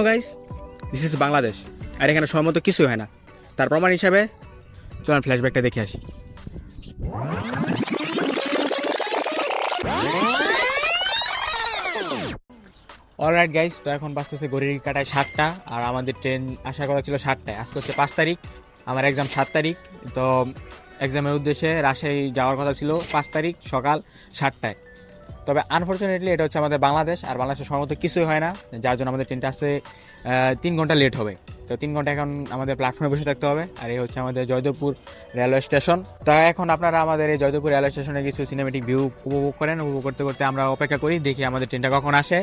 Guys, this is Bangladesh. আর এখানে সময় মতো কিছুই হয় না। তার প্রমাণ হিসাবে চলুন ফ্ল্যাশব্যাকটা দেখে আসি। অলরাইট গাইস, তো এখন বাজতেছে ঘড়ির কাটায় 7টা, আর আমাদের ট্রেন আসার কথা ছিল 7টায়। আজকে হচ্ছে 5 তারিখ, আমার এক্সাম 7 তারিখ। তো এক্সামের উদ্দেশ্যে রাজশাহী যাওয়ার কথা ছিল 5 তারিখ সকাল 7টায়। তবে আনফর্চুনেটলি এটা হচ্ছে আমাদের বাংলাদেশ, আর বাংলাদেশের সময় কিছুই হয় না, যার জন্য আমাদের ট্রেনটা আসতে 3 ঘন্টা লেট হবে। তো 3 ঘন্টা এখন আমাদের প্ল্যাটফর্মে বসে থাকতে হবে। আর এই হচ্ছে আমাদের জয়দেবপুর রেলওয়ে স্টেশন। তা এখন আপনারা আমাদের এই জয়দেবপুর রেলওয়ে স্টেশনে কিছু সিনেমেটিক ভিউ উপভোগ করেন। উপভোগ করতে করতে আমরা অপেক্ষা করি, দেখি আমাদের ট্রেনটা কখন আসে,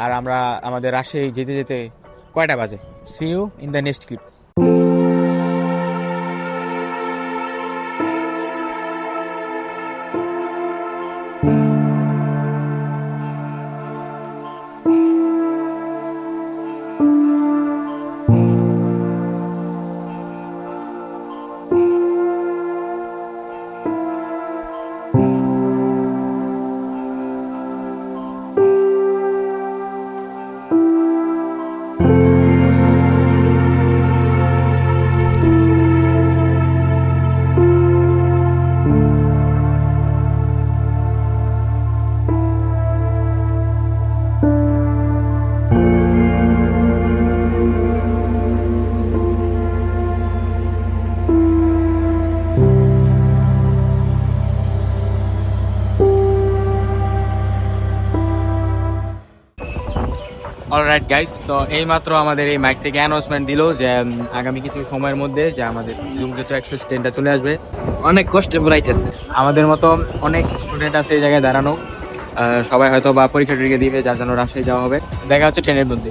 আর আমরা আমাদের রাজশাহী যেতে যেতে কয়টা বাজে। See you in the next clip. Alright guys, তো এইমাত্র আমাদের এই মাইক থেকে অ্যানাউন্সমেন্ট দিল যে আগামী কিছু সময়ের মধ্যে যে আমাদের ধূমকেতু এক্সপ্রেস ট্রেনটা চলে আসবে। অনেক কষ্টে ঘুরাইতেছে। আমাদের মতো অনেক স্টুডেন্ট আছে এই জায়গায় দাঁড়ানো, সবাই হয়তো বা পরীক্ষা টরীক্ষা দিবে, যার জন্য রাজশাহী যাওয়া হবে। দেখা হচ্ছে ট্রেনের মধ্যে।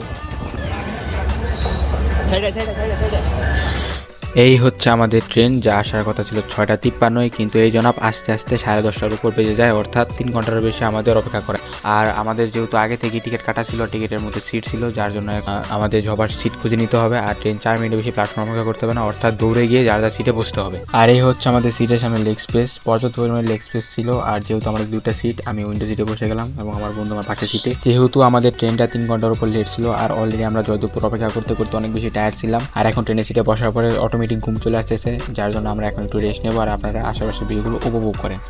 এই হচ্ছে আমাদের ট্রেন, যা আসার কথা ছিল 6:53, কিন্তু এই জনাব আস্তে আস্তে 10:30টার উপর বেজে যায়, অর্থাৎ 3 ঘন্টার বেশি আমাদের অপেক্ষা করে। আর আমাদের যেহেতু আগে থেকে টিকিট কাটা ছিল, টিকিটের মধ্যে সিট ছিল, যার জন্য আমাদের সবার সিট খুঁজে নিতে হবে। আর ট্রেন 4 মিনিটের বেশি প্ল্যাটফর্ম অপেক্ষা করতে হবে না, অর্থাৎ দৌড়ে গিয়ে যার যার সিটে বসতে হবে। আর এই হচ্ছে আমাদের সিটের সামনে লেগ স্পেস, পর্যাপ্ত পরিমাণে লেগ স্পেস ছিল। আর যেহেতু আমাদের 2টা সিট, আমি উইন্ডো সিটে বসে গেলাম এবং আমার বন্ধু আমার পাশে সিটে। যেহেতু আমাদের ট্রেনটা 3 ঘন্টার উপর লেট ছিল, আর অলরেডি আমরা জয়দেবপুর অপেক্ষা করতে করতে অনেক বেশি টায়ার্ড ছিলাম। আর এখন ট্রেনের সিটে বসার পরে অটোমেটিক ঘুম চলে আসছে, যার জন্য আমরা এখন একটু রেস্ট নেবো, আর আপনারা আশেপাশের ভিউগুলো উপভোগ করেন।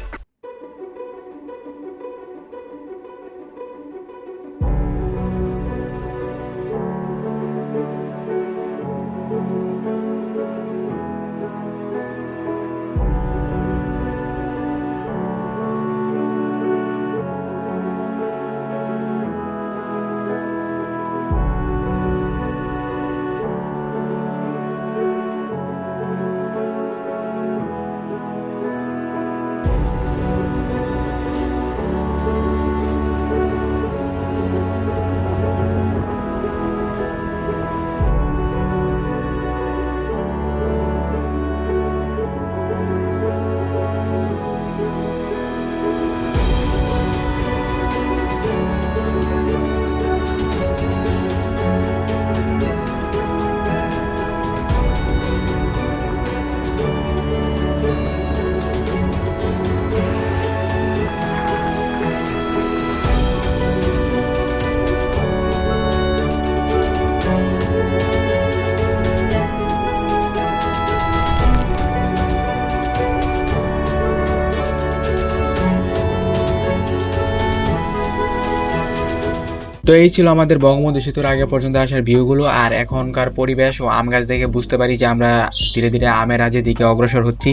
তো এই ছিল আমাদের বঙ্গবন্ধু সেতুর আগে পর্যন্ত আসার ভিউগুলো। আর এখনকার পরিবেশ ও আম গাছ দেখে বুঝতে পারি যে আমরা ধীরে ধীরে আমের রাজ্যের দিকে অগ্রসর হচ্ছি।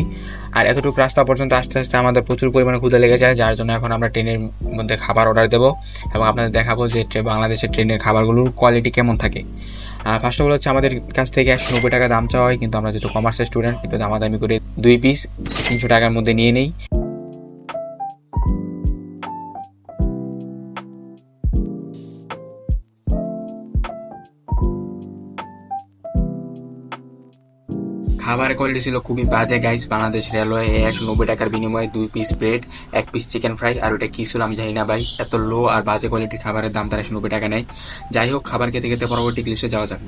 আর এতটুকু রাস্তা পর্যন্ত আস্তে আস্তে আমাদের প্রচুর পরিমাণে ক্ষুধা লেগে যায়, যার জন্য এখন আমরা ট্রেনের মধ্যে খাবার অর্ডার দেবো এবং আপনাদের দেখাবো যে বাংলাদেশের ট্রেনের খাবারগুলোর কোয়ালিটি কেমন থাকে। ফার্স্ট অফ অল হচ্ছে আমাদের কাছ থেকে 190 টাকা দাম চাওয়া হয়, কিন্তু আমরা যেহেতু কমার্সের স্টুডেন্ট, একটু দামাদামি করে 2 পিস 300 টাকার মধ্যে নিয়ে নেই। খাবারের কোয়ালিটি ছিল খুবই বাজে গাইস। বাংলাদেশ রেলওয়ে 190 টাকার বিনিময়ে 2 piece bread, 1 piece chicken fry, আর ওটা কি ছিল আমি জানি না ভাই, এত লো আর বাজে কোয়ালিটির খাবারের দাম তারা 190 টাকা নেয়। যাই হোক, খাবার খেতে খেতে পরবর্তী ক্লিপে যাওয়া যাক।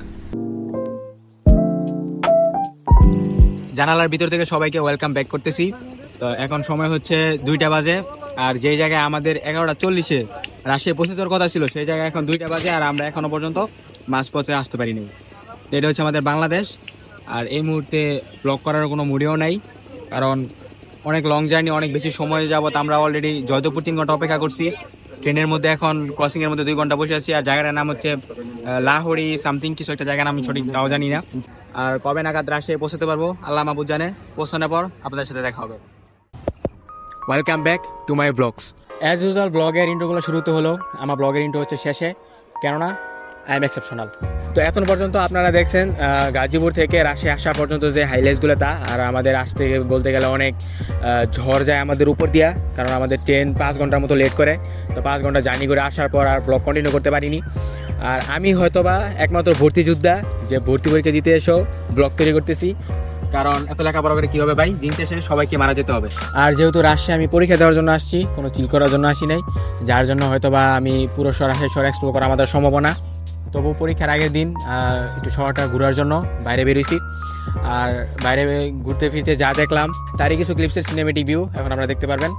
জানালার ভিতর থেকে সবাইকে ওয়েলকাম ব্যাক করতেছি। তো এখন সময় হচ্ছে 2টা বাজে, আর যেই জায়গায় আমাদের 11:40-এ রাশিয়ায় পৌঁছে যাওয়ার কথা ছিল, সেই জায়গায় এখন 2টা বাজে আর আমরা এখনো পর্যন্ত মাঝপথে আসতে পারিনি। তো এটা হচ্ছে আমাদের বাংলাদেশ। আর এই মুহূর্তে ব্লগ করার কোনো মুডেও নাই, কারণ অনেক লং জার্নি, অনেক বেশি সময় যাবত আমরা অলরেডি জয়দেবপুর 3 ঘন্টা অপেক্ষা করছি। ট্রেনের মধ্যে এখন ক্রসিংয়ের মধ্যে 2 ঘন্টা বসে আছি। আর জায়গাটার নাম হচ্ছে লাহোরি সামথিং কিছু একটা জায়গার নাম, আমি সঠিক নাও জানি না। আর কবে নাগাদ রাশিয়ায় পৌঁছতে পারবো আল্লাহ মাহবুব জানে। পৌঁছানোর পর আপনাদের সাথে দেখা হবে। Welcome back to my vlogs. As usual ব্লগের ইন্ট্রোগুলো শুরুতে হলো, আমার ব্লগের ইন্ট্রো হচ্ছে শেষে, কেননা আই এম এক্সেপশনাল। তো এখন পর্যন্ত আপনারা দেখছেন গাজীপুর থেকে রাশিয়া আসা পর্যন্ত যে হাইলাইটসগুলো তা। আর আমাদের আসতে বলতে গেলে অনেক ঝড় যায় আমাদের উপর দিয়া, কারণ আমাদের ট্রেন 5 ঘন্টার মতো লেট করে। তো 5 ঘন্টা জার্নি করে আসার পর আর ব্লগ কন্টিনিউ করতে পারিনি। আর আমি হয়তোবা একমাত্র ভর্তি যোদ্ধা যে ভর্তি পরীক্ষা দিতে এসেও ব্লগ তৈরি করতেছি, কারণ এত লেখাপড়া করে কী হবে ভাই, দিন শেষে সবাইকে মারা যেতে হবে। আর যেহেতু রাশিয়া আমি পরীক্ষা দেওয়ার জন্য আসছি, কোনো চিল করার জন্য আসি নাই, যার জন্য হয়তোবা আমি পুরো রাশিয়ার শহর এক্সপ্লোর করা আমাদের সম্ভাবনা। তবু পরীক্ষার আগের দিন একটু শহরটা ঘোরার জন্য বাইরে বেরোইছি। আর বাইরে ঘুরতে ফিরতে যা দেখলাম তারই কিছু ক্লিপসের সিনেমেটিক ভিউ এখন আপনারা দেখতে পারবেন।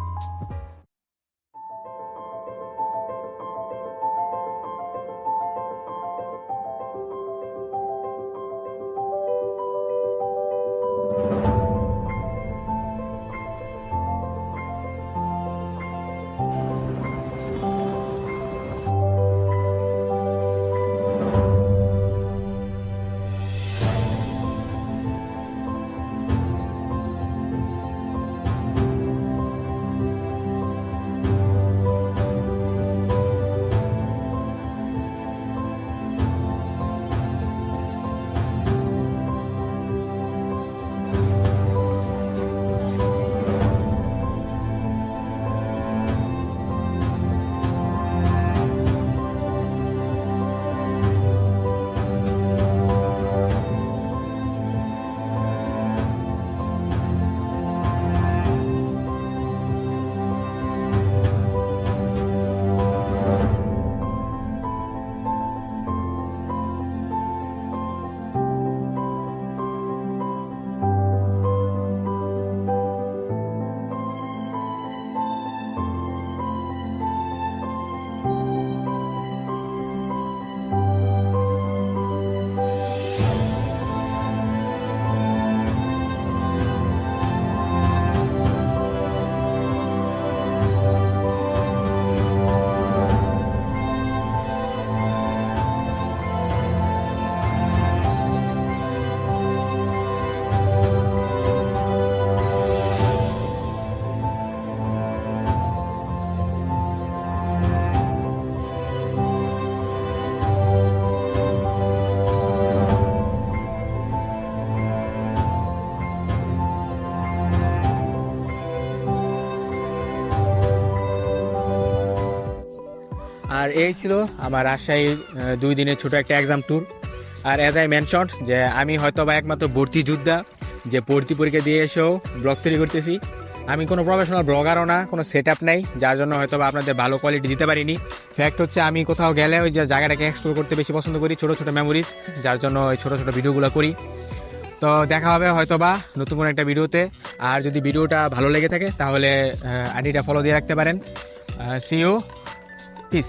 আর এই ছিল আমার রাজশাহীর 2 দিনের ছোট একটা এক্সাম ট্যুর। আর অ্যাজ আই মেনশন যে আমি হয়তো বা একমাত্র ভর্তি যোদ্ধা যে ভর্তি পরীক্ষা দিয়ে এসেও ব্লগ তৈরি করতেছি। আমি কোনো প্রফেশনাল ব্লগারও না, কোনো সেট আপ নেই, যার জন্য হয়তো বা আপনাদের ভালো কোয়ালিটি দিতে পারিনি। ফ্যাক্ট হচ্ছে আমি কোথাও গেলে ওই যে জায়গাটাকে এক্সপ্লোর করতে বেশি পছন্দ করি, ছোটো ছোটো মেমোরিজ, যার জন্য ওই ছোটো ছোটো ভিডিওগুলো করি। তো দেখা হবে হয়তো বা নতুন কোনো একটা ভিডিওতে। আর যদি ভিডিওটা ভালো লেগে থাকে তাহলে আইডিটা ফলো দিয়ে রাখতে পারেন। See you, piece.